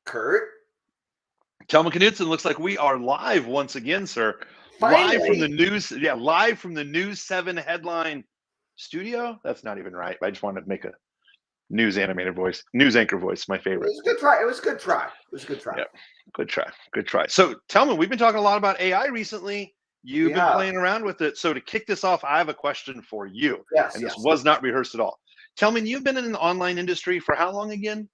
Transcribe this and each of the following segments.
Kurt. Telman Knudson, looks like we are live once again, sir. Finally. Live from the news. Yeah, live from the News 7 headline studio. That's not even right. I just wanted to make a news animated voice, news anchor voice, my favorite. It was a good try. It was a good try. It was a good try. Yeah, good try. Good try. So, Telman, we've been talking a lot about AI recently. You've been playing around with it. So, to kick this off, I have a question for you. Yes, and this was not rehearsed at all. Telman, you've been in the online industry for how long again?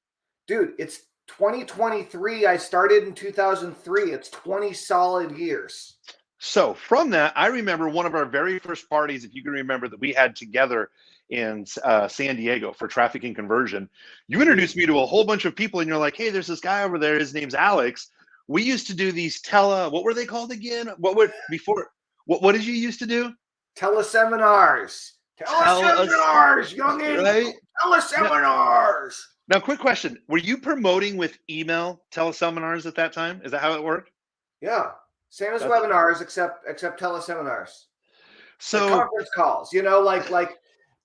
Dude, it's 2023. I started in 2003. It's 20 solid years. So from that, I remember one of our very first parties, if you can remember, that we had together in San Diego for traffic and conversion. You introduced me to a whole bunch of people, and you're like, "Hey, there's this guy over there. His name's Alex. We used to do these what were they called again? What did you used to do? Teleseminars. Teleseminars, youngin. Right? Teleseminars. Now, quick question: were you promoting with email teleseminars at that time? Is that how it worked? Yeah. Same as webinars, except teleseminars. So like conference calls,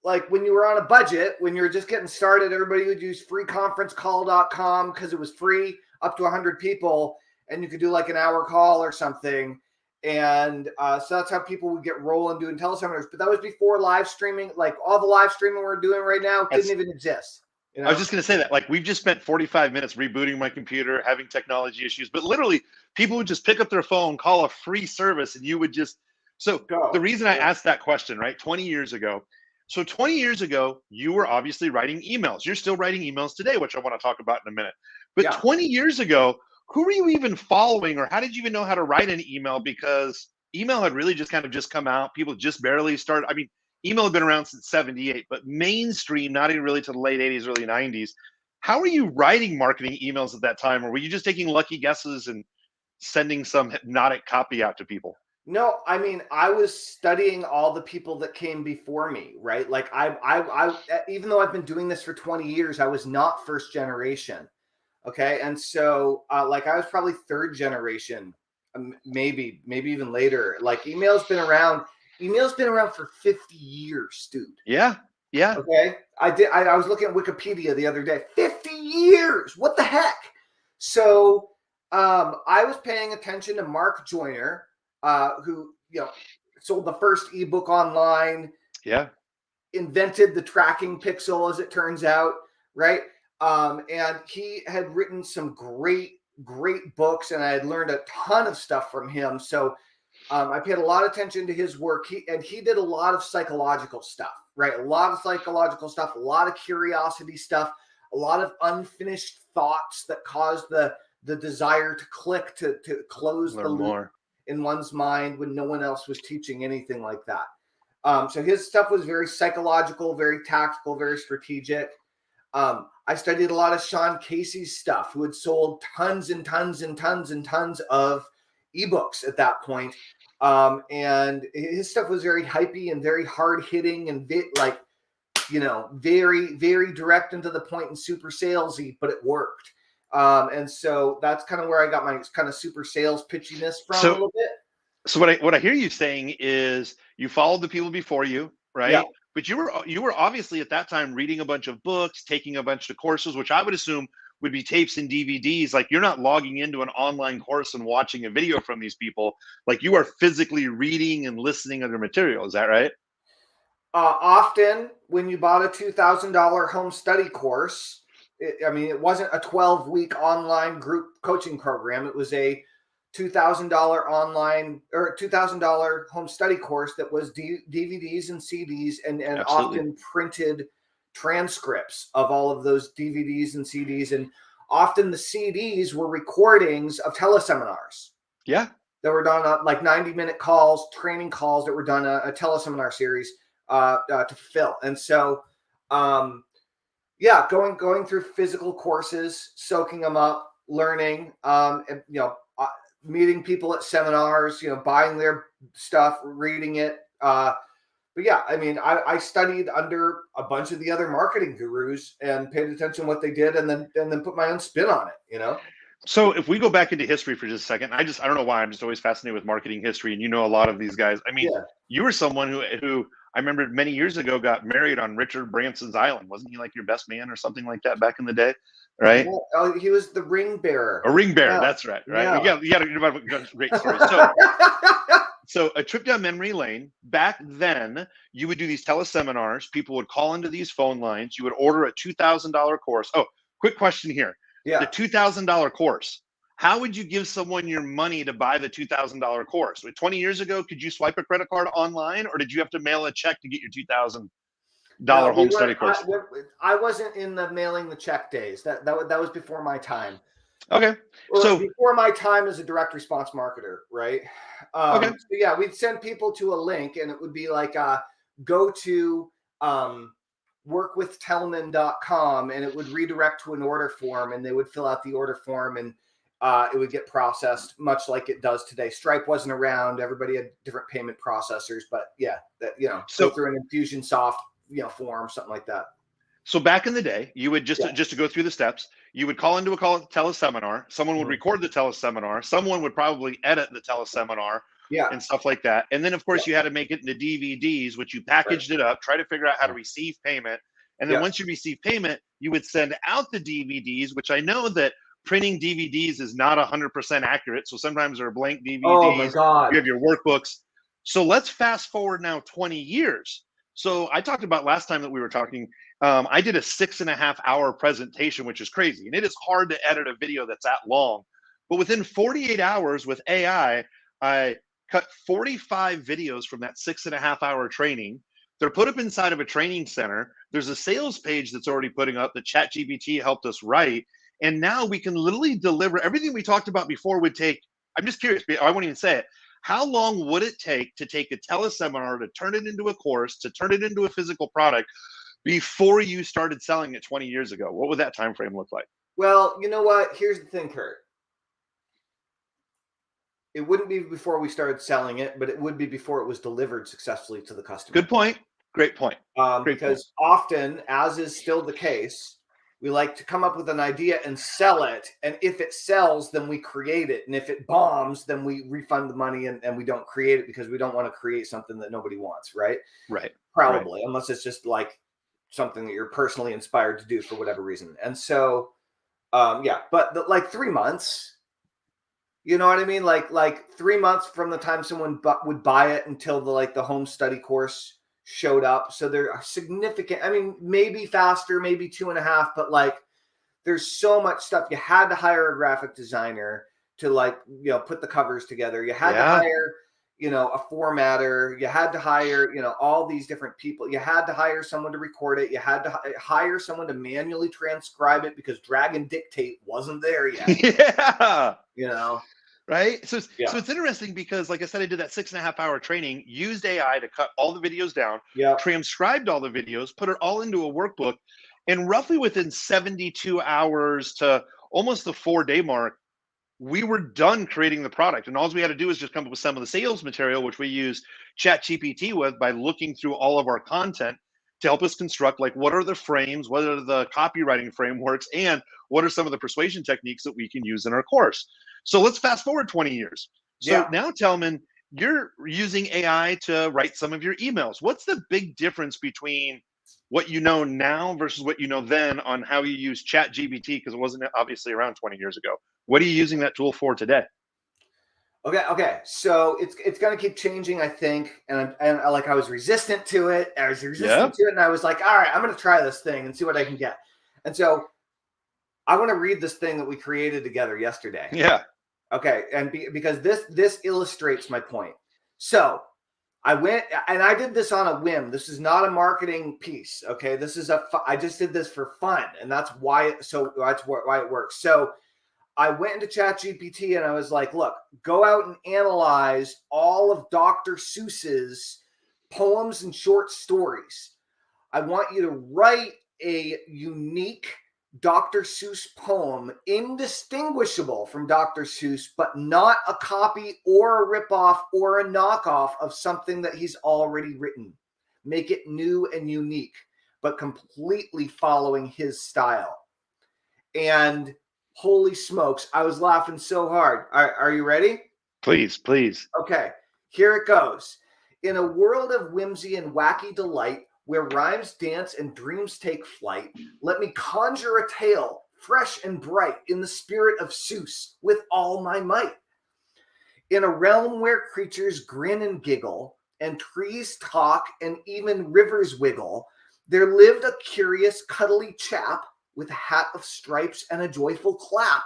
like when you were on a budget, when you were just getting started, everybody would use freeconferencecall.com because it was free up to 100 people, and you could do like an hour call or something. And so that's how people would get rolling doing teleseminars. But that was before live streaming. Like all the live streaming we're doing right now didn't even exist. You know? I was just going to say that, like, we've just spent 45 minutes rebooting my computer, having technology issues, but literally people would just pick up their phone, call a free service, and you would just, the reason I asked that question, right, 20 years ago, so 20 years ago, you were obviously writing emails. You're still writing emails today, which I want to talk about in a minute. But 20 years ago, who were you even following, or how did you even know how to write an email? Because email had really just come out. People just barely started. I mean, email had been around since 78, but mainstream, not even really to the late 80s, early 90s. How were you writing marketing emails at that time? Or were you just taking lucky guesses and sending some hypnotic copy out to people? No, I mean, I was studying all the people that came before me, right? Like I even though I've been doing this for 20 years, I was not first generation. Okay. And so like I was probably third generation, maybe even later. Like email's been around for 50 years, dude. Yeah. Yeah. Okay. I was looking at Wikipedia the other day. 50 years. What the heck? So I was paying attention to Mark Joyner, who sold the first ebook online. Yeah. Invented the tracking pixel, as it turns out, right? And he had written some great books, and I had learned a ton of stuff from him. So I paid a lot of attention to his work. He did a lot of psychological stuff, right? A lot of psychological stuff, a lot of curiosity stuff, a lot of unfinished thoughts that caused the desire to click, to close the loop in one's mind when no one else was teaching anything like that. So his stuff was very psychological, very tactical, very strategic. I studied a lot of Sean Casey's stuff, who had sold tons and tons and tons and tons of ebooks at that point. And his stuff was very hypey and very hard hitting and very, very direct and to the point and super salesy, but it worked. And so that's kind of where I got my kind of super sales pitchiness from a little bit. So what I hear you saying is you followed the people before you, right? Yeah. But you were obviously at that time reading a bunch of books, taking a bunch of courses, which I would assume would be tapes and DVDs. Like, you're not logging into an online course and watching a video from these people. Like, you are physically reading and listening to their material. Is that right? Often when you bought a $2,000 home study course, it wasn't a 12-week online group coaching program. It was a $2,000 online or $2,000 home study course that was DVDs and CDs and often printed transcripts of all of those DVDs and CDs. And often the CDs were recordings of teleseminars. Yeah. That were done like 90-minute calls, training calls that were done a teleseminar series to fill. And so, going through physical courses, soaking them up, learning, meeting people at seminars, buying their stuff, reading it. But yeah, I mean, I studied under a bunch of the other marketing gurus and paid attention to what they did, and then put my own spin on it, So if we go back into history for just a second, I don't know why I'm just always fascinated with marketing history, and a lot of these guys. I mean, you were someone who I remember many years ago got married on Richard Branson's island. Wasn't he like your best man or something like that back in the day? Right? Yeah. Oh, he was the ring bearer. A ring bearer. Yeah. That's right. Yeah. You got a great story. So a trip down memory lane, back then, you would do these teleseminars. People would call into these phone lines. You would order a $2,000 course. Oh, quick question here. Yeah. The $2,000 course, how would you give someone your money to buy the $2,000 course? 20 years ago, could you swipe a credit card online, or did you have to mail a check to get your $2,000 home study course? I wasn't in the mailing the check days. That was before my time. Okay. So before my time as a direct response marketer, right? Okay. So yeah, we'd send people to a link, and it would be like, go to workwithtellman.com, and it would redirect to an order form, and they would fill out the order form, and it would get processed much like it does today. Stripe wasn't around. Everybody had different payment processors, but yeah, go through an Infusionsoft, form, something like that. So back in the day, you would just to go through the steps, you would call into a teleseminar. Someone would record the teleseminar. Someone would probably edit the teleseminar, and stuff like that. And then, of course, you had to make it into DVDs, which you packaged it up, try to figure out how to receive payment. And then once you receive payment, you would send out the DVDs, which I know that printing DVDs is not 100% accurate. So sometimes there are blank DVDs. Oh my God. You have your workbooks. So let's fast forward now 20 years. So I talked about last time that we were talking, I did a 6.5-hour presentation, which is crazy. And it is hard to edit a video that's that long. But within 48 hours with AI, I cut 45 videos from that 6.5-hour training. They're put up inside of a training center. There's a sales page that's already putting up that ChatGPT helped us write. And now we can literally deliver everything we talked about before would take, I'm just curious, I won't even say it. How long would it take to take a teleseminar, to turn it into a course, to turn it into a physical product before you started selling it 20 years ago? What would that time frame look like? Well, you know what? Here's the thing, Kurt. It wouldn't be before we started selling it, but it would be before it was delivered successfully to the customer. Good point. Great point. Because often, as is still the case, we like to come up with an idea and sell it. And if it sells, then we create it. And if it bombs, then we refund the money and we don't create it, because we don't want to create something that nobody wants, right? Right. Probably, unless it's just like something that you're personally inspired to do for whatever reason. And so, but like 3 months, you know what I mean? Like 3 months from the time someone would buy it until the home study course showed up. So there are significant, I mean, maybe faster, maybe 2.5, but there's so much stuff. You had to hire a graphic designer to put the covers together. You had to hire, a formatter. You had to hire, all these different people. You had to hire someone to record it. You had to hire someone to manually transcribe it, because drag and dictate wasn't there yet. Yeah. Right. So it's interesting because, like I said, I did that 6.5-hour training, used AI to cut all the videos down, transcribed all the videos, put it all into a workbook. And roughly within 72 hours to almost the 4-day mark, we were done creating the product. And all we had to do is just come up with some of the sales material, which we use ChatGPT with by looking through all of our content to help us construct, what are the frames, what are the copywriting frameworks, and what are some of the persuasion techniques that we can use in our course. So let's fast forward 20 years. So now, Tellman, you're using AI to write some of your emails. What's the big difference between what you know now versus what you know then on how you use ChatGPT? Because it wasn't obviously around 20 years ago. What are you using that tool for today? Okay. So it's going to keep changing, I think. And I was resistant to it. And I was like, all right, I'm going to try this thing and see what I can get. And so I want to read this thing that we created together yesterday. Yeah. Okay. And because this illustrates my point. So I went and I did this on a whim. This is not a marketing piece. Okay. I just did this for fun. And that's why it works. So I went into ChatGPT and I was like, look, go out and analyze all of Dr. Seuss's poems and short stories. I want you to write a unique Dr. Seuss poem, indistinguishable from Dr. Seuss, but not a copy or a ripoff or a knockoff of something that he's already written. Make it new and unique, but completely following his style. And holy smokes, I was laughing so hard. Are you ready? Please. Okay, here it goes. In a world of whimsy and wacky delight, where rhymes dance and dreams take flight, let me conjure a tale, fresh and bright, in the spirit of Seuss, with all my might. In a realm where creatures grin and giggle, and trees talk, and even rivers wiggle, there lived a curious, cuddly chap with a hat of stripes and a joyful clap.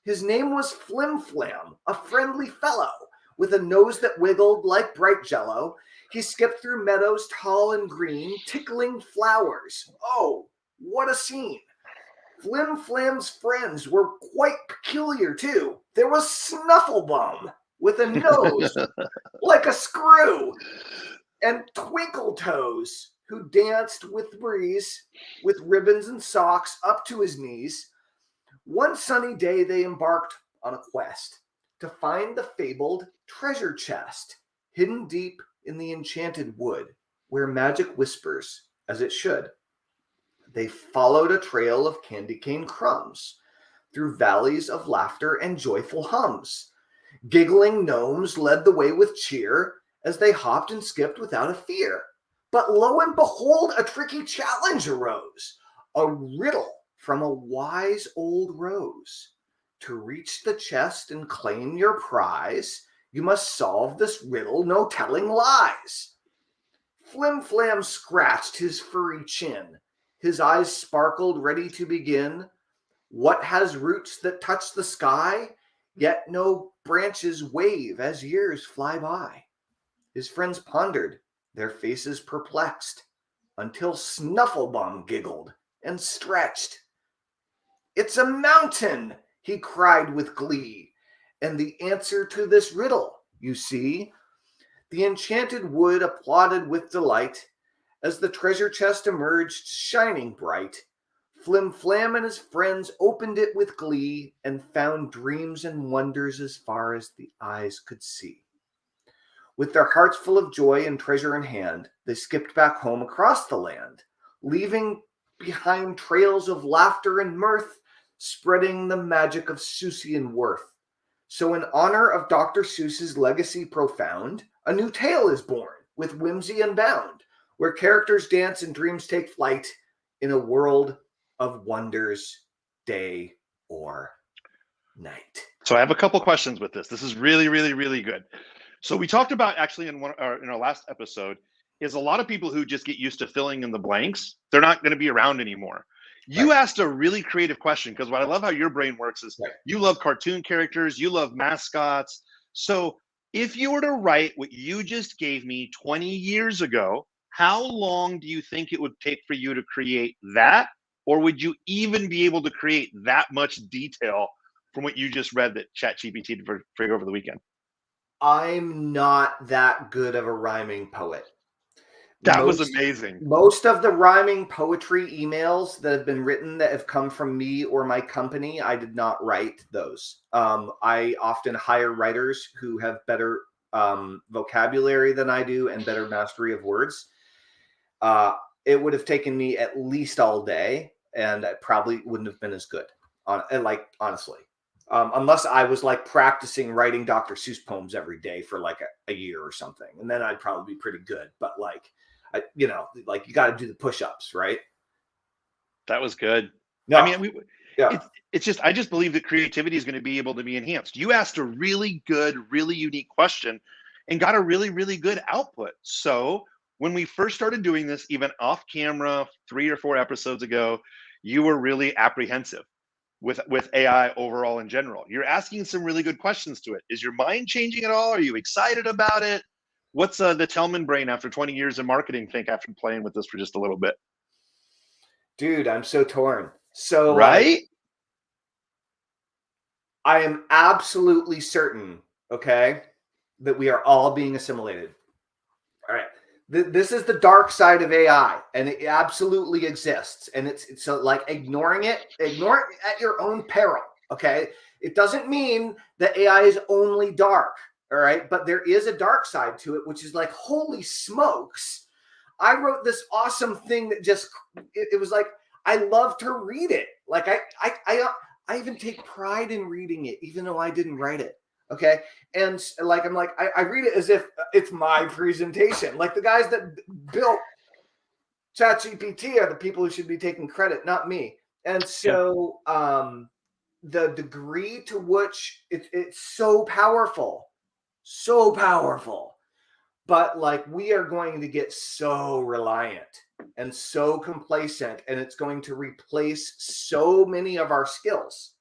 His name was Flim Flam, a friendly fellow, with a nose that wiggled like bright jello. He skipped through meadows tall and green, tickling flowers. Oh, what a scene! Flim Flam's friends were quite peculiar, too. There was Snufflebum, with a nose like a screw, and Twinkle Toes, who danced with the breeze, with ribbons and socks up to his knees. One sunny day they embarked on a quest to find the fabled treasure chest, hidden deep in the Enchanted Wood, where magic whispers as it should. They followed a trail of candy cane crumbs through valleys of laughter and joyful hums. Giggling gnomes led the way with cheer as they hopped and skipped without a fear. But lo and behold, a tricky challenge arose, a riddle from a wise old rose. To reach the chest and claim your prize, you must solve this riddle, no telling lies. Flim Flam scratched his furry chin. His eyes sparkled, ready to begin. What has roots that touch the sky, yet no branches wave as years fly by? His friends pondered, their faces perplexed, until Snufflebum giggled and stretched. "It's a mountain!" he cried with glee, "and the answer to this riddle, you see." The Enchanted Wood applauded with delight as the treasure chest emerged shining bright. Flim Flam and his friends opened it with glee and found dreams and wonders as far as the eyes could see. With their hearts full of joy and treasure in hand, they skipped back home across the land, leaving behind trails of laughter and mirth, spreading the magic of Seussian worth. So in honor of Dr. Seuss's legacy profound, a new tale is born with whimsy unbound, where characters dance and dreams take flight in a world of wonders, day or night. So I have a couple questions with this. This is really, really, really good. So we talked about actually in our last episode is a lot of people who just get used to filling in the blanks. They're not going to be around anymore. You asked a really creative question, because what I love how your brain works is you love cartoon characters, you love mascots. So if you were to write what you just gave me 20 years ago, how long do you think it would take for you to create that? Or would you even be able to create that much detail from what you just read that ChatGPT did for you over the weekend? I'm not that good of a rhyming poet. That was amazing. Most of the rhyming poetry emails that have been written that have come from me or my company, I did not write those. I often hire writers who have better vocabulary than I do and better mastery of words. It would have taken me at least all day, and it probably wouldn't have been as good. Honestly. Unless I was like practicing writing Dr. Seuss poems every day for like a year or something. And then I'd probably be pretty good. But like, you got to do the push-ups, right? That was good. No, I mean, it's just, I just believe that creativity is going to be able to be enhanced. You asked a really good, really unique question and got a really, really good output. So when we first started doing this, even off camera, 3 or 4 episodes ago, you were really apprehensive with AI overall in general. You're asking some really good questions to it. Is your mind changing at all? Are you excited about it? What's the Tellman brain after 20 years in marketing think after playing with this for just a little bit? Dude, I'm so torn. So right? I am absolutely certain, okay, that we are all being assimilated. All right. This is the dark side of AI, and it absolutely exists. And it's so like ignore it at your own peril. Okay. It doesn't mean that AI is only dark. All right. But there is a dark side to it, which is like, holy smokes. I wrote this awesome thing that just, it was like, I love to read it. Like I even take pride in reading it, even though I didn't write it. Okay. And like, I'm like, I read it as if it's my presentation. Like the guys that built ChatGPT are the people who should be taking credit, not me. And so the degree to which it's so powerful, but like we are going to get so reliant and so complacent, and it's going to replace so many of our skills.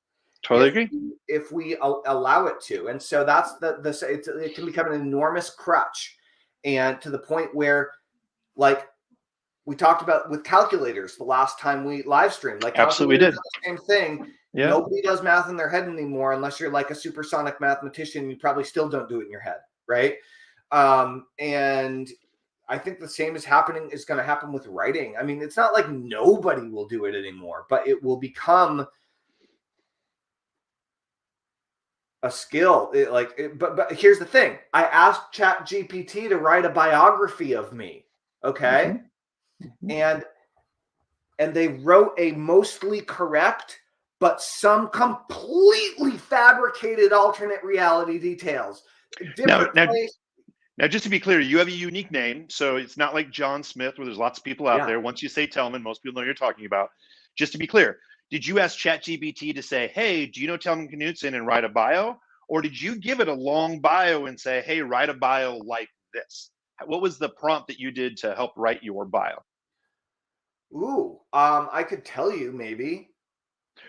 Totally agree. If we allow it to. And so that's it can become an enormous crutch, and to the point where, like we talked about with calculators the last time we live streamed, like absolutely did the same thing. Yeah. Nobody does math in their head anymore unless you're like a supersonic mathematician. You probably still don't do it in your head, right? And I think the same is going to happen with writing. I mean, it's not like nobody will do it anymore, but it will become a skill. But here's the thing. I asked ChatGPT to write a biography of me. Okay. And they wrote a mostly correct, but some completely fabricated alternate reality details. Now, just to be clear, you have a unique name, so it's not like John Smith, where there's lots of people out there. Once you say Tellman, most people know what you're talking about. Just to be clear, did you ask ChatGPT to say, hey, do you know Tellman Knudson, and write a bio? Or did you give it a long bio and say, hey, write a bio like this? What was the prompt that you did to help write your bio? Ooh, I could tell you maybe.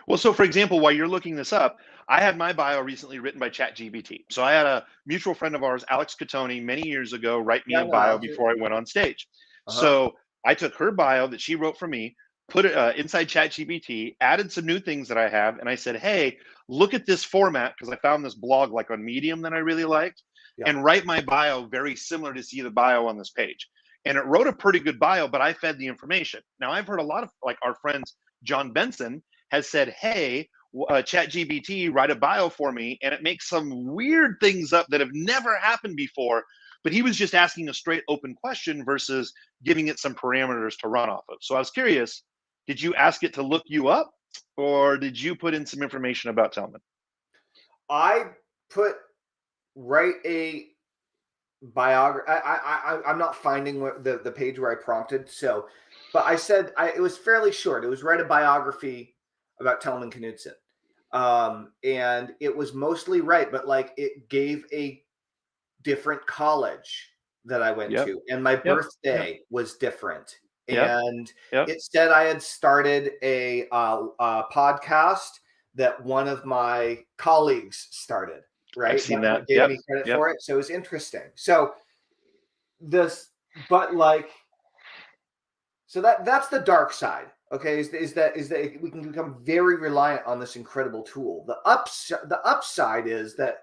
Well, so for example, while you're looking this up, I had my bio recently written by ChatGPT. So I had a mutual friend of ours, Alex Catoni, many years ago, write me a bio before I went on stage. So I took her bio that she wrote for me, put it inside ChatGPT, added some new things that I have, and I said, hey, look at this format, because I found this blog like on Medium that I really liked, and write my bio very similar to see the bio on this page. And it wrote a pretty good bio, but I fed the information. Now, I've heard a lot of, like, our friends, John Benson, has said, hey, ChatGPT, write a bio for me, and it makes some weird things up that have never happened before, but he was just asking a straight open question versus giving it some parameters to run off of. So I was curious, did you ask it to look you up, or did you put in some information about Tellman? I put write a biography. I'm not finding the page where I prompted, so, but I said it was fairly short. It was write a biography about Tellman Knudson. And it was mostly right, but like it gave a different college that I went to, and my birthday was different. And it said I had started a podcast that one of my colleagues started. Right, I've seen that. Gave me credit for it, so it was interesting. So that's the dark side. Okay, is that we can become very reliant on this incredible tool. The upside is that,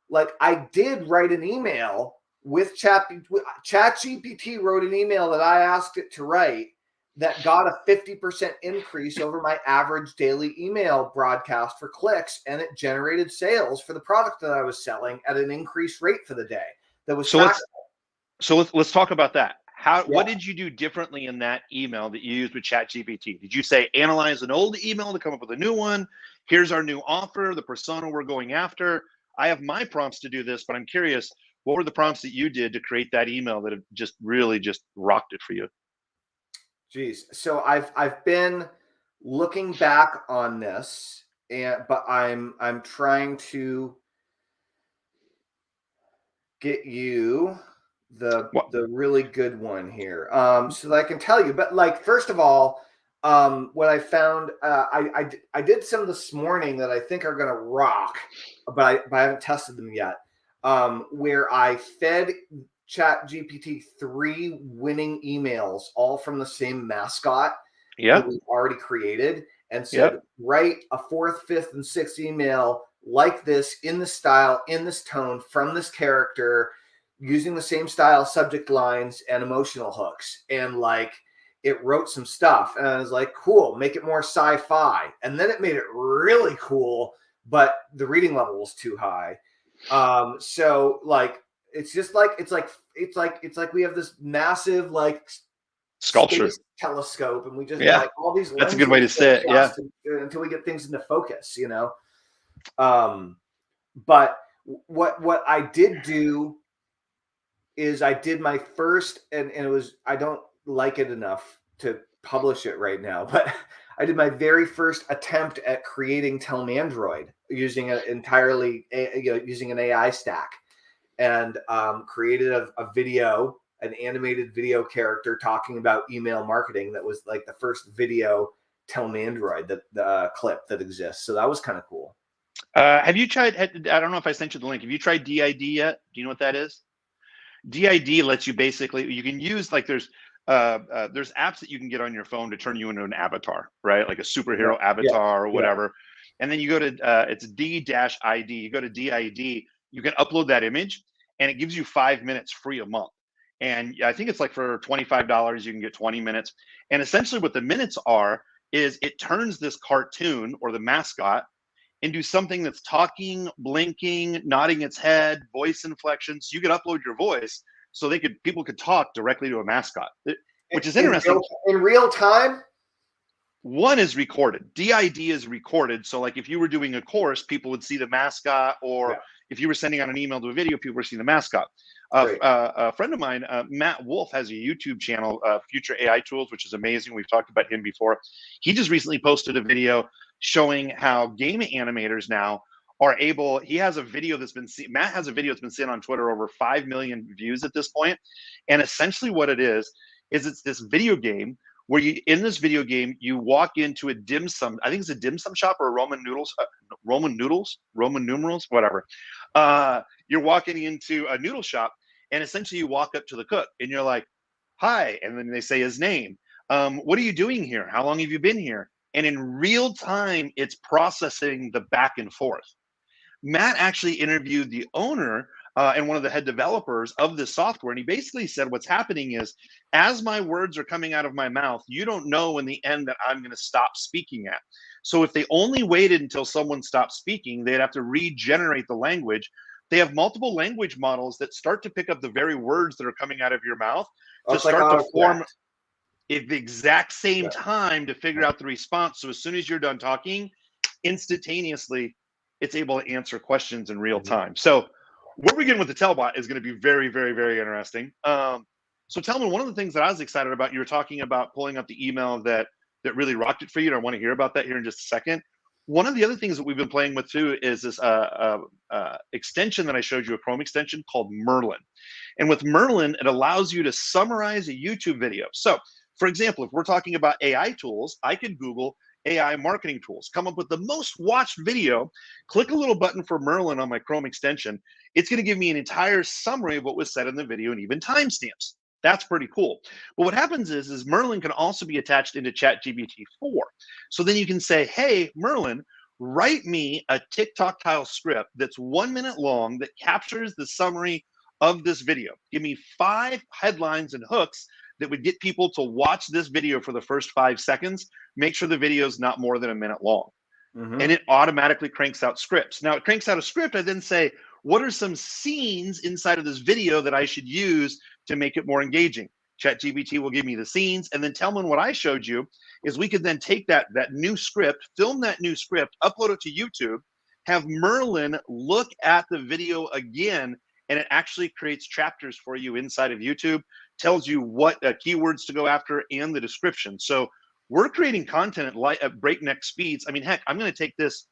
like, I did write an email with ChatGPT wrote an email that I asked it to write that got a 50% increase over my average daily email broadcast for clicks, and it generated sales for the product that I was selling at an increased rate for the day. That was let's talk about that. What did you do differently in that email that you used with ChatGPT? Did you say analyze an old email to come up with a new one? Here's our new offer, the persona we're going after. I have my prompts to do this, but I'm curious, what were the prompts that you did to create that email that have just really just rocked it for you? Geez, so I've been looking back on this, but I'm trying to get you the really good one here, so that I can tell you. But like, first of all, what I found, I did some this morning that I think are gonna rock, but I haven't tested them yet. Where I fed ChatGPT 3 winning emails, all from the same mascot that we already created, and said, write a 4th, 5th, and 6th email like this, in this style, in this tone, from this character, using the same style, subject lines, and emotional hooks. And like, it wrote some stuff, and I was like, cool, make it more sci-fi. And then it made it really cool, but the reading level was too high. So like, it's just like, it's like we have this massive like sculpture telescope, and we just like all these lenses. That's a good way to say it. Until we get things into focus, you know. But what I did do is I did my first, and it was, I don't like it enough to publish it right now, but I did my very first attempt at creating Telmandroid using an entirely, using an AI stack, and created a video, an animated video character talking about email marketing. That was like the first video Telmandroid, the clip that exists. So that was kind of cool. Have you tried, I don't know if I sent you the link. Have you tried DID yet? Do you know what that is? DID lets you basically, you can use, like, there's apps that you can get on your phone to turn you into an avatar, right? Like a superhero avatar or whatever. And then you go to, it's D-ID. You go to DID, you can upload that image, and it gives you 5 minutes free a month. And I think it's like for $25, you can get 20 minutes. And essentially what the minutes are is it turns this cartoon or the mascot into something that's talking, blinking, nodding its head, voice inflections. You could upload your voice so people could talk directly to a mascot, which is interesting. In real time? One is recorded. DID is recorded. So like if you were doing a course, people would see the mascot, or if you were sending out an email to a video, people were seeing the mascot. A friend of mine, Matt Wolf, has a YouTube channel, Future AI Tools, which is amazing. We've talked about him before. He just recently posted a video showing how game animators now are able, he has a video that's been seen, Matt has a video that's been seen on Twitter, over 5 million views at this point. And essentially what it is it's this video game where in this video game, you walk into a dim sum, I think it's a dim sum shop or a Roman numerals, whatever. You're walking into a noodle shop, and essentially you walk up to the cook and you're like, hi. And then they say his name. What are you doing here? How long have you been here? And in real time, it's processing the back and forth. Matt actually interviewed the owner and one of the head developers of this software. And he basically said, what's happening is, as my words are coming out of my mouth, you don't know in the end that I'm going to stop speaking at. So if they only waited until someone stopped speaking, they'd have to regenerate the language. They have multiple language models that start to pick up the very words that are coming out of your mouth to start to form at the exact same time to figure out the response. So as soon as you're done talking, instantaneously, it's able to answer questions in real time. So where we get with the Telbot is going to be very, very, very interesting. So Telman, one of the things that I was excited about, you were talking about pulling up the email that really rocked it for you, and I want to hear about that here in just a second. One of the other things that we've been playing with too is this extension that I showed you, a Chrome extension called Merlin. And with Merlin, it allows you to summarize a YouTube video. So for example, if we're talking about AI tools, I could Google AI marketing tools, come up with the most watched video, click a little button for Merlin on my Chrome extension. It's going to give me an entire summary of what was said in the video and even timestamps. That's pretty cool. But what happens is Merlin can also be attached into ChatGPT-4. So then you can say, hey, Merlin, write me a TikTok-style script that's 1 minute long that captures the summary of this video. Give me 5 headlines and hooks that would get people to watch this video for the first 5 seconds. Make sure the video is not more than 1 minute long. And it automatically cranks out scripts. Now it cranks out a script. I then say, what are some scenes inside of this video that I should use to make it more engaging? ChatGPT will give me the scenes, and then tell me what I showed you is we could then take that new script, film that new script, upload it to YouTube, have Merlin look at the video again, and it actually creates chapters for you inside of YouTube, tells you what keywords to go after and the description. So we're creating content at breakneck speeds. I mean, heck, I'm going to take this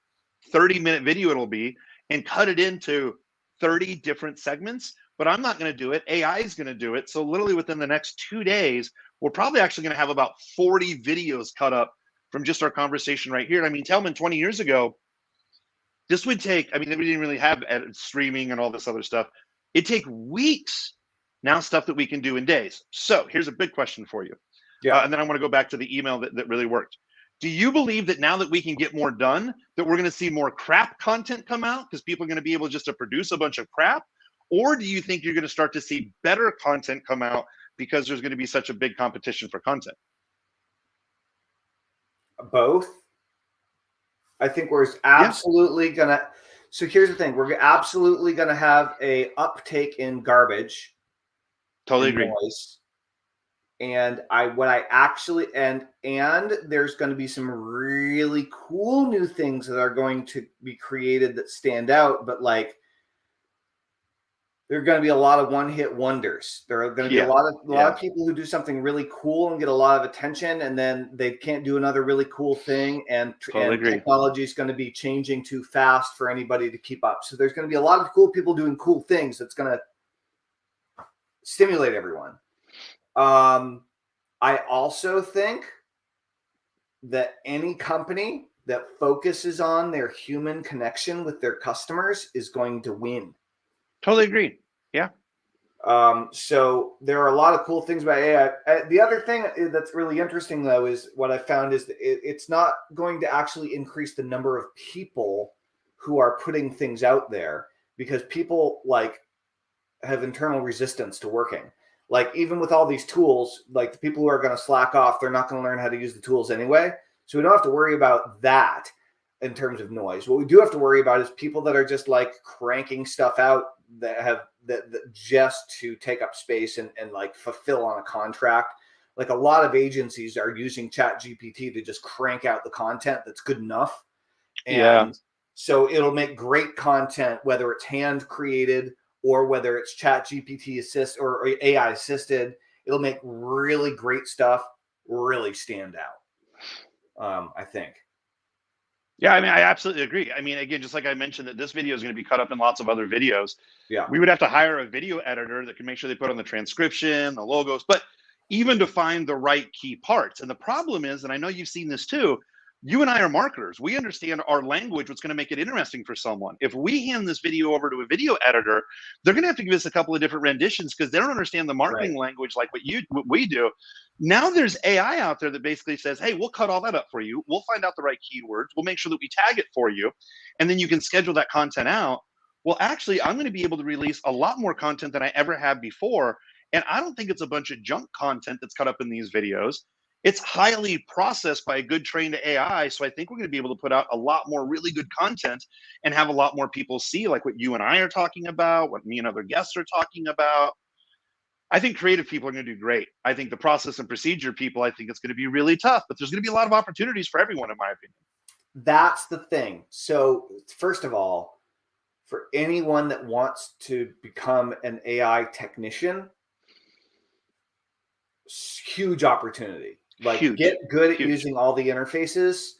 30-minute video it'll be and cut it into 30 different segments, but I'm not going to do it. AI is going to do it. So literally within the next 2 days, we're probably actually going to have about 40 videos cut up from just our conversation right here. I mean, Telman, 20 years ago, this would take, I mean, we didn't really have streaming and all this other stuff. It'd take weeks. Now stuff that we can do in days. So here's a big question for you. And then I want to go back to the email that really worked. Do you believe that now that we can get more done, that we're going to see more crap content come out because people are going to be able just to produce a bunch of crap? Or do you think you're going to start to see better content come out because there's going to be such a big competition for content? Both. I think we're absolutely going to. So here's the thing. We're absolutely going to have a uptake in garbage. Totally agree. Noise. And there's going to be some really cool new things that are going to be created that stand out. But like, There are going to be a lot of one-hit wonders. There are going to be a lot of people who do something really cool and get a lot of attention, and then they can't do another really cool thing. And technology is going to be changing too fast for anybody to keep up. So there's going to be a lot of cool people doing cool things that's going to stimulate everyone. I also think that any company that focuses on their human connection with their customers is going to win. Totally agree. Yeah. So there are a lot of cool things about AI. The other thing that's really interesting, though, is what I found is that it's not going to actually increase the number of people who are putting things out there, because people have internal resistance to working. Like, even with all these tools, like, the people who are going to slack off, they're not going to learn how to use the tools anyway. So we don't have to worry about that in terms of noise. What we do have to worry about is people that are just like cranking stuff out that just to take up space and like fulfill on a contract. Like, a lot of agencies are using ChatGPT to just crank out the content that's good enough. And so it'll make great content, whether it's hand created or whether it's ChatGPT assist or AI assisted. It'll make really great stuff really stand out. I think. Yeah, I mean, I absolutely agree. I mean, again, just like I mentioned that this video is going to be cut up in lots of other videos. Yeah. We would have to hire a video editor that can make sure they put on the transcription, the logos, but even to find the right key parts. And the problem is, and I know you've seen this too, you and I are marketers. We understand our language, what's going to make it interesting for someone. If we hand this video over to a video editor, they're going to have to give us a couple of different renditions because they don't understand the marketing language like what we do. Now there's AI out there that basically says, hey, we'll cut all that up for you. We'll find out the right keywords. We'll make sure that we tag it for you. And then you can schedule that content out. Well, actually, I'm going to be able to release a lot more content than I ever have before. And I don't think it's a bunch of junk content that's cut up in these videos. It's highly processed by a good trained AI. So I think we're going to be able to put out a lot more really good content and have a lot more people see, like what you and I are talking about, what me and other guests are talking about. I think creative people are going to do great. I think the process and procedure people, I think it's going to be really tough, but there's going to be a lot of opportunities for everyone, in my opinion. That's the thing. So first of all, for anyone that wants to become an AI technician, huge opportunity. Like, get good at using all the interfaces,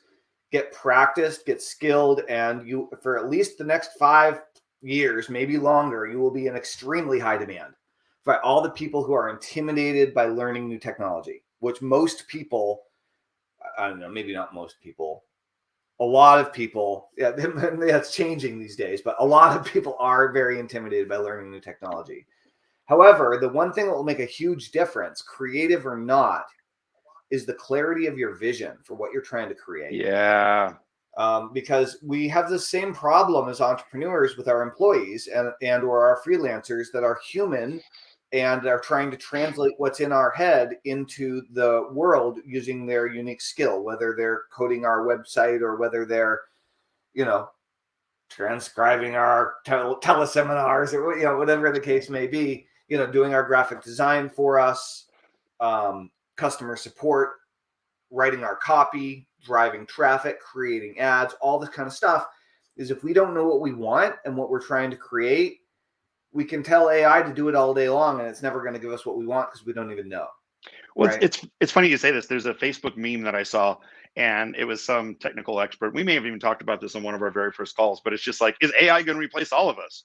get practiced, get skilled, and you, for at least the next 5 years, maybe longer, you will be in extremely high demand by all the people who are intimidated by learning new technology, which most people, I don't know, maybe not most people, a lot of people, that's changing these days, but a lot of people are very intimidated by learning new technology. However, the one thing that will make a huge difference, creative or not, is the clarity of your vision for what you're trying to create. Yeah. Because we have the same problem as entrepreneurs with our employees and or our freelancers that are human and are trying to translate what's in our head into the world using their unique skill, whether they're coding our website or whether they're, transcribing our teleseminars or, whatever the case may be, doing our graphic design for us, customer support, writing our copy, driving traffic, creating ads, all this kind of stuff. Is if we don't know what we want and what we're trying to create, we can tell AI to do it all day long, and it's never going to give us what we want because we don't even know. Well, right? It's funny you say this. There's a Facebook meme that I saw, and it was some technical expert. We may have even talked about this on one of our very first calls, but it's just like, is AI going to replace all of us?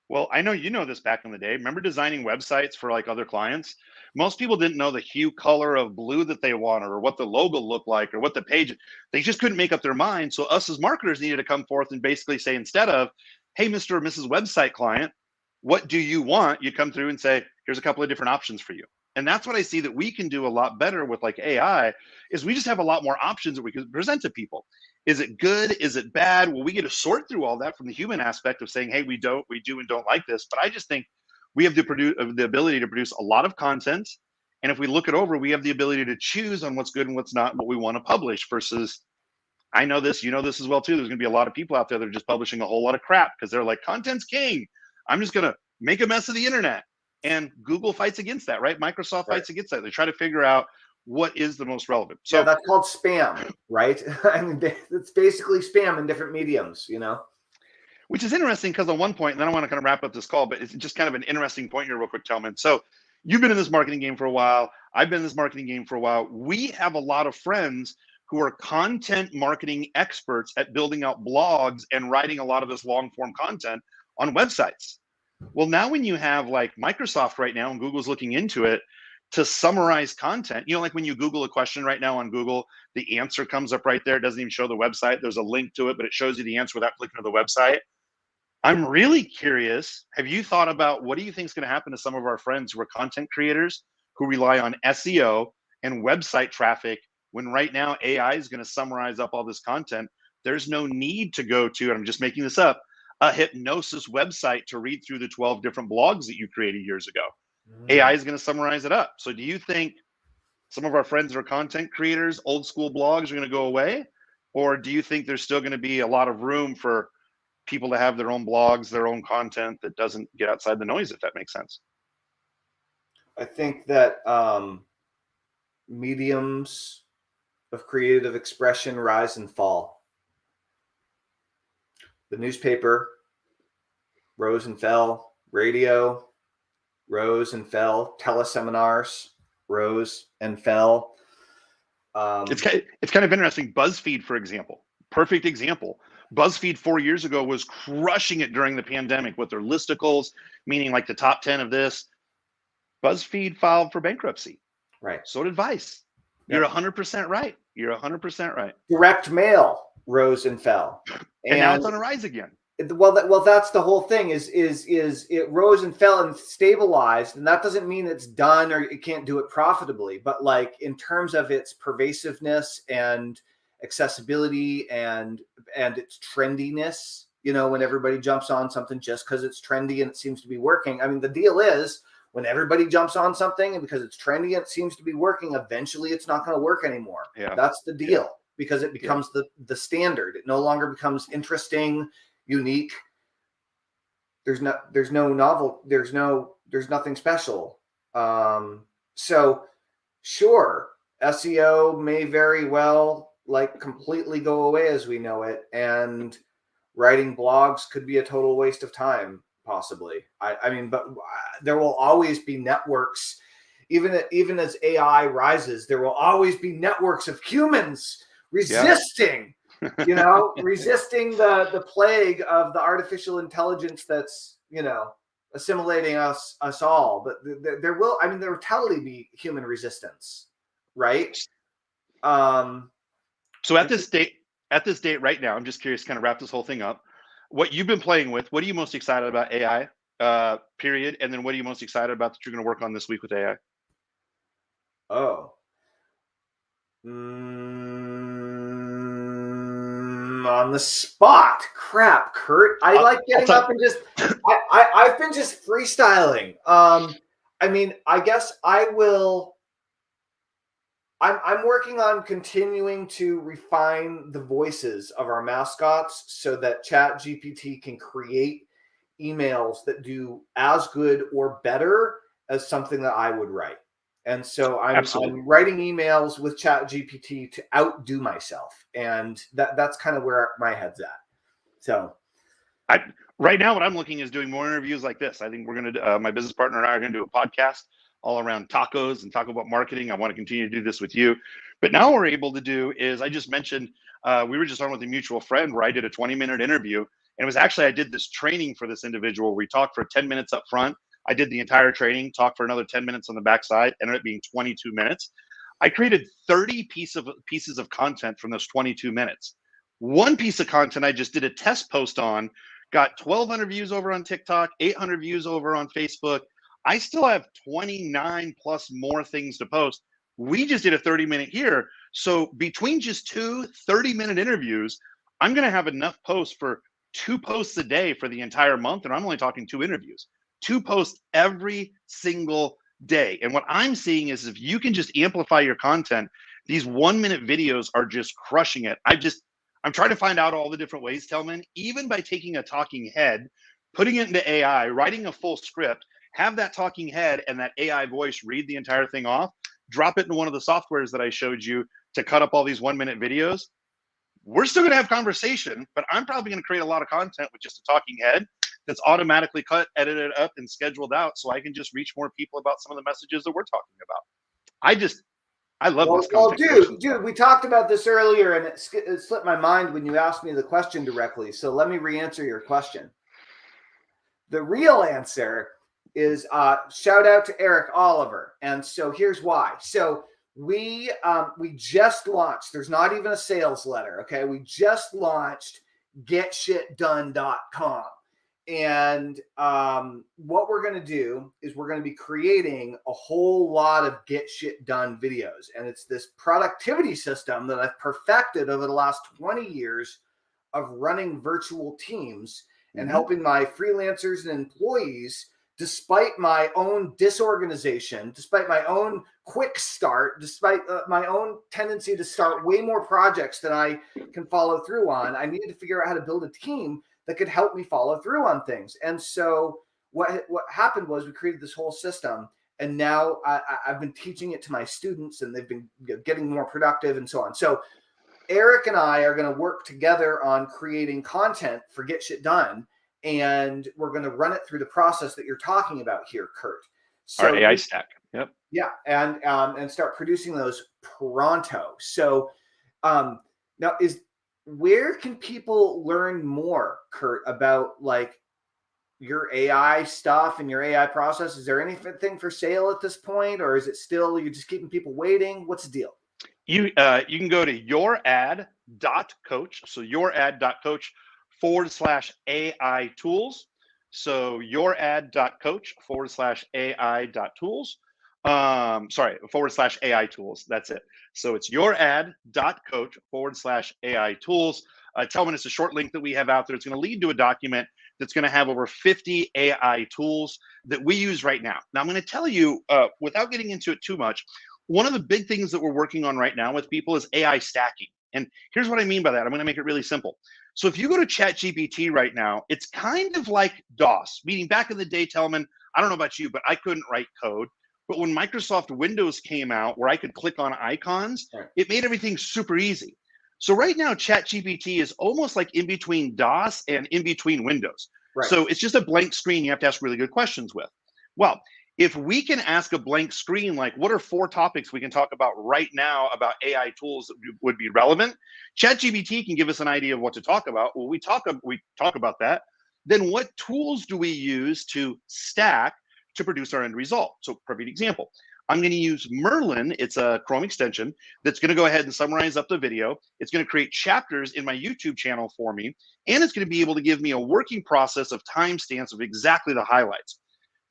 Well, I know you know this back in the day. Remember designing websites for like other clients? Most people didn't know the hue color of blue that they wanted or what the logo looked like or what the page, they just couldn't make up their mind. So us as marketers needed to come forth and basically say, instead of, hey, Mr. or Mrs. Website client, what do you want? You come through and say, here's a couple of different options for you. And that's what I see that we can do a lot better with like AI is we just have a lot more options that we can present to people. Is it good? Is it bad? Well, we get to sort through all that from the human aspect of saying, hey, we do and don't like this. But I just think we have the ability to produce a lot of content. And if we look it over, we have the ability to choose on what's good and what's not, and what we want to publish versus, I know this, you know this as well too. There's going to be a lot of people out there that are just publishing a whole lot of crap because they're like, content's king. I'm just going to make a mess of the internet. And Google fights against that, right? Microsoft fights against that. They try to figure out what is the most relevant. So yeah, that's called spam, right? I mean, it's basically spam in different mediums, which is interesting because on one point, and then I want to kind of wrap up this call, but it's just kind of an interesting point here real quick, Telman. So you've been in this marketing game for a while. I've been in this marketing game for a while. We have a lot of friends who are content marketing experts at building out blogs and writing a lot of this long form content on websites. Well, now when you have like Microsoft right now and Google's looking into it to summarize content, you know, like when you Google a question right now on Google, the answer comes up right there. It doesn't even show the website. There's a link to it, but it shows you the answer without clicking to the website. I'm really curious. Have you thought about what do you think is going to happen to some of our friends who are content creators who rely on SEO and website traffic when right now AI is going to summarize up all this content? There's no need to go to, and I'm just making this up, a hypnosis website to read through the 12 different blogs that you created years ago. AI is going to summarize it up. So do you think some of our friends who are content creators, old school blogs are going to go away? Or do you think there's still going to be a lot of room for people to have their own blogs, their own content that doesn't get outside the noise, if that makes sense? I think that mediums of creative expression rise and fall. The newspaper rose and fell, radio rose and fell, teleseminars rose and fell. It's kind of interesting. BuzzFeed, for example, perfect example. BuzzFeed 4 years ago was crushing it during the pandemic with their listicles, meaning like the top 10 of this. BuzzFeed filed for bankruptcy. Right. So did Vice. You're 100% right. You're 100% right. Direct mail rose and fell. And now it's on a rise again. Well, that's the whole thing is it rose and fell and stabilized, and that doesn't mean it's done or it can't do it profitably. But like in terms of its pervasiveness and accessibility and its trendiness, you know, when everybody jumps on something just because it's trendy and it seems to be working. I mean, the deal is when everybody jumps on something and because it's trendy and it seems to be working, eventually it's not going to work anymore. Yeah. That's the deal, because it becomes the standard. It no longer becomes interesting, unique. There's no novel. There's nothing special. So sure, SEO may very well like completely go away as we know it, and writing blogs could be a total waste of time, possibly. I mean, but there will always be networks, even as AI rises, there will always be networks of humans resisting. You know, resisting the plague of the artificial intelligence that's, you know, assimilating us all. But there will totally be human resistance, right? So at this date right now, I'm just curious to kind of wrap this whole thing up. What you've been playing with, what are you most excited about AI, period? And then what are you most excited about that you're going to work on this week with AI? Oh. On the spot. Crap, Kurt. I like getting up and just I've been just freestyling. I mean, I guess I will. I'm working on continuing to refine the voices of our mascots so that ChatGPT can create emails that do as good or better as something that I would write. And so I'm writing emails with ChatGPT to outdo myself, and that's kind of where my head's at. So, right now, what I'm looking is doing more interviews like this. I think we're gonna, my business partner and I are gonna do a podcast all around tacos and talk about marketing. I want to continue to do this with you, but now what we're able to do is, I just mentioned, we were just on with a mutual friend where I did a 20-minute interview, and it was actually I did this training for this individual. We talked for 10 minutes up front. I did the entire training, talked for another 10 minutes on the backside, ended up being 22 minutes. I created 30 pieces of content from those 22 minutes. One piece of content I just did a test post on, got 1,200 views over on TikTok, 800 views over on Facebook. I still have 29 plus more things to post. We just did a 30-minute here. So between just two 30-minute interviews, I'm going to have enough posts for 2 posts a day for the entire month. And I'm only talking 2 interviews. 2 posts every single day. And what I'm seeing is if you can just amplify your content, these 1-minute videos are just crushing it. I'm trying to find out all the different ways, Telman, even by taking a talking head, putting it into AI, writing a full script, have that talking head and that AI voice read the entire thing off, drop it into one of the softwares that I showed you to cut up all these 1-minute videos. we're still going to have conversation, but I'm probably going to create a lot of content with just a talking head that's automatically cut, edited up, and scheduled out so I can just reach more people about some of the messages that we're talking about. I love this content creation. Dude, we talked about this earlier, and it slipped my mind when you asked me the question directly. So let me re-answer your question. The real answer is shout out to Eric Oliver. And so here's why. So we just launched, there's not even a sales letter, okay? We just launched getshitdone.com. And what we're going to do is we're going to be creating a whole lot of get shit done videos. And it's this productivity system that I've perfected over the last 20 years of running virtual teams and helping my freelancers and employees, despite my own disorganization, despite my own quick start, despite my own tendency to start way more projects than I can follow through on. I needed to figure out how to build a team that could help me follow through on things. And so what happened was we created this whole system, and now I've been teaching it to my students, and they've been getting more productive and so on. So Eric and I are going to work together on creating content for Get Shit Done, and we're going to run it through the process that you're talking about here, Kurt. So our AI stack. Yep. Yeah, and start producing those pronto. So now where can people learn more, Kurt, about like your AI stuff and your AI process? Is there anything for sale at this point, or is it still you're just keeping people waiting? What's the deal? You can go to yourad.coach. So yourad.coach/AI tools. So yourad.coach/AI.tools. /AI tools. That's it. So it's yourad.coach/AI tools. Tell them it's a short link that we have out there. It's going to lead to a document that's going to have over 50 AI tools that we use right now. Now, I'm going to tell you, without getting into it too much, one of the big things that we're working on right now with people is AI stacking. And here's what I mean by that. I'm going to make it really simple. So if you go to ChatGPT right now, it's kind of like DOS, meaning back in the day, Telman, I don't know about you, but I couldn't write code. But when Microsoft Windows came out, where I could click on icons, it made everything super easy. So right now, ChatGPT is almost like in between DOS and in between Windows. Right. So it's just a blank screen you have to ask really good questions with. Well, if we can ask a blank screen, like what are 4 topics we can talk about right now about AI tools that would be relevant, ChatGPT can give us an idea of what to talk about. Well, we talk about that. Then what tools do we use to stack to produce our end result? So perfect example. I'm going to use Merlin. It's a Chrome extension that's going to go ahead and summarize up the video. It's going to create chapters in my YouTube channel for me. And it's going to be able to give me a working process of timestamps of exactly the highlights.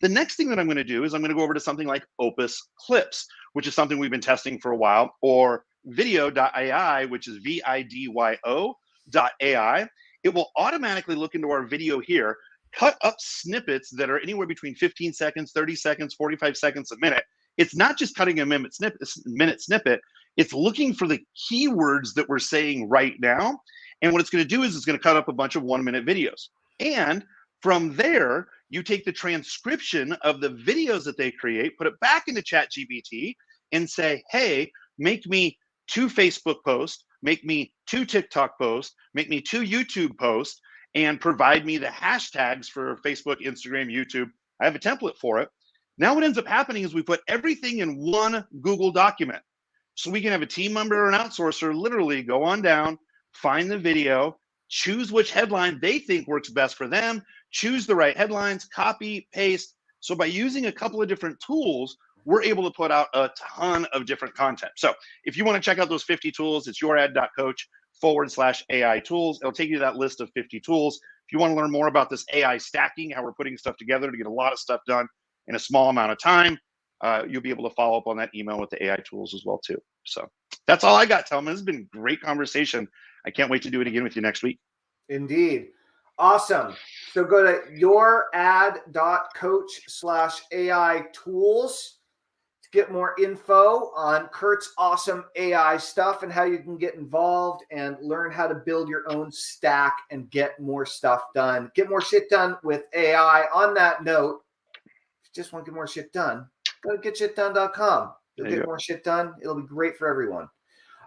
The next thing that I'm going to do is I'm going to go over to something like Opus Clips, which is something we've been testing for a while, or video.ai, which is VIDYO.ai. It will automatically look into our video here, cut up snippets that are anywhere between 15 seconds, 30 seconds, 45 seconds, a minute. It's not just cutting a minute snippet. It's looking for the keywords that we're saying right now. And what it's going to do is it's going to cut up a bunch of 1-minute videos. And from there, you take the transcription of the videos that they create, put it back into ChatGPT and say, hey, make me 2 Facebook posts, make me 2 TikTok posts, make me 2 YouTube posts, and provide me the hashtags for Facebook, Instagram, YouTube. I have a template for it. Now what ends up happening is we put everything in one Google document. So we can have a team member or an outsourcer literally go on down, find the video, choose which headline they think works best for them, choose the right headlines, copy, paste. So by using a couple of different tools, we're able to put out a ton of different content. So if you want to check out those 50 tools, it's yourad.coach/AI tools. It'll take you to that list of 50 tools. If you want to learn more about this AI stacking, how we're putting stuff together to get a lot of stuff done in a small amount of time, you'll be able to follow up on that email with the AI tools as well too. So that's all I got, Telman. This has been a great conversation. I can't wait to do it again with you next week. Indeed. Awesome. So go to yourad.coach/AI tools to get more info on Kurt's awesome AI stuff and how you can get involved and learn how to build your own stack and get more stuff done. Get more shit done with AI. On that note, if you just want to get more shit done, go to getshitdone.com. You'll get more shit done. It'll be great for everyone.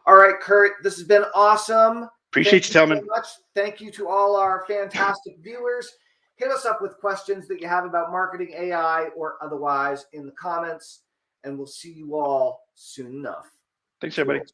All right, Kurt, this has been awesome. Appreciate you, Tillman. So much. Thank you to all our fantastic viewers. Hit us up with questions that you have about marketing, AI, or otherwise in the comments, and we'll see you all soon enough. Thanks, everybody.